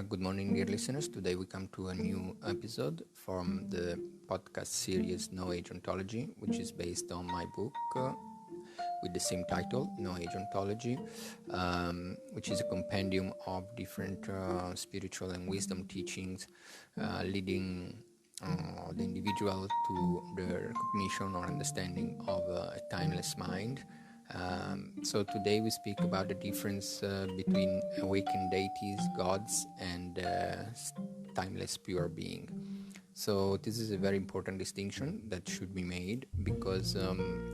Good morning, dear listeners. Today we come to a new episode from the podcast series No Age Ontology, which is based on my book with the same title, No Age Ontology, which is a compendium of different spiritual and wisdom teachings leading the individual to the recognition or understanding of a timeless mind. So today we speak about the difference between awakened deities, gods, and timeless pure being. So this is a very important distinction that should be made because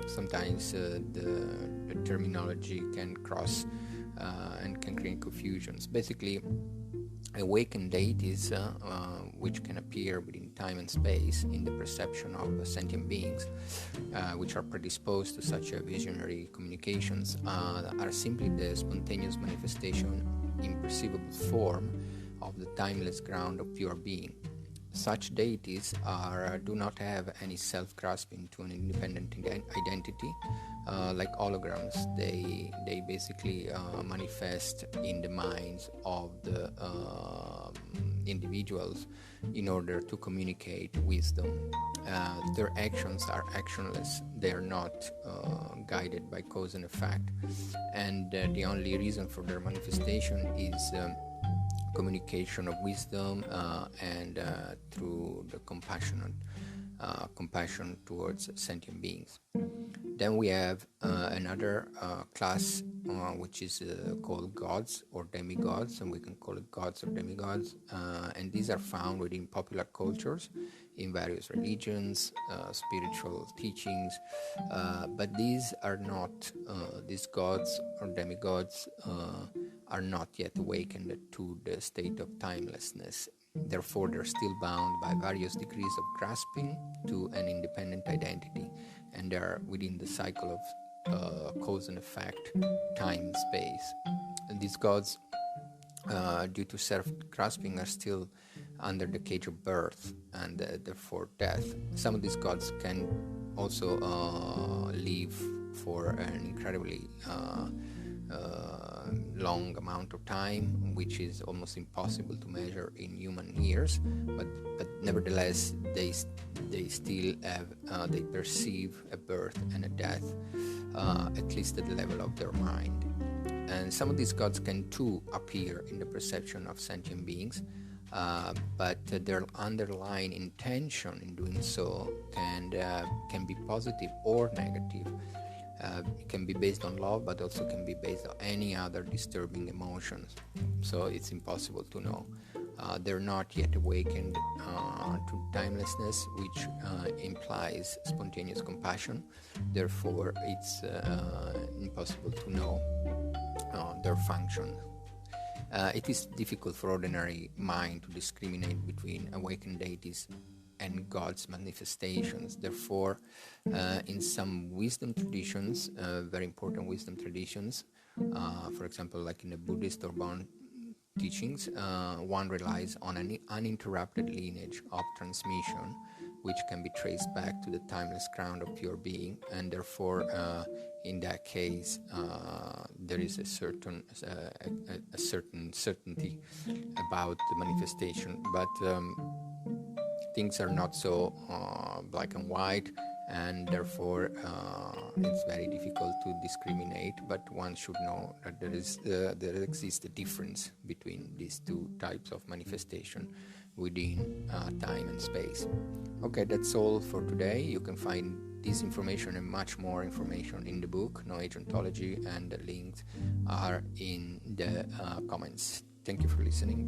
sometimes the terminology can cross and can create confusions. Basically, awakened deities, which can appear within time and space in the perception of sentient beings, which are predisposed to such visionary communications, are simply the spontaneous manifestation in perceivable form of the timeless ground of pure being. Such deities do not have any self-grasping to an independent identity. Like holograms, they basically manifest in the minds of the individuals in order to communicate wisdom. Their actions are actionless. They are not guided by cause and effect, and the only reason for their manifestation is communication of wisdom and through the compassion towards sentient beings. Then we have another class which is called gods or demi-gods, and we can call it gods or demi-gods, and these are found within popular cultures in various religions, spiritual teachings, but these gods or demigods are not yet awakened to the state of timelessness. Therefore, they're still bound by various degrees of grasping to an independent identity, and they are within the cycle of cause and effect, time, space. And these gods, due to self-grasping, are still under the cage of birth and therefore death. Some of these gods can also live for an incredibly long amount of time, which is almost impossible to measure in human years, but nevertheless they still have they perceive a birth and a death, at least at the level of their mind. And some of these gods can too appear in the perception of sentient beings, but their underlying intention in doing so can be positive or negative. It can be based on love, but also can be based on any other disturbing emotions. So it's impossible to know. They're not yet awakened to timelessness, which implies spontaneous compassion. Therefore, it's impossible to know their function. It is difficult for ordinary mind to discriminate between awakened deities and God's manifestations. Therefore, in some wisdom traditions, very important wisdom traditions, for example, like in the Buddhist or Bon teachings, one relies on an uninterrupted lineage of transmission, which can be traced back to the timeless ground of pure being, and therefore, in that case, there is a certain certainty about the manifestation, but things are not so black and white, and therefore it's very difficult to discriminate, but one should know that there exists a difference between these two types of manifestation within time and space. Okay, that's all for today. You can find this information and much more information in the book No Age Ontology, and the links are in the comments. Thank you for listening.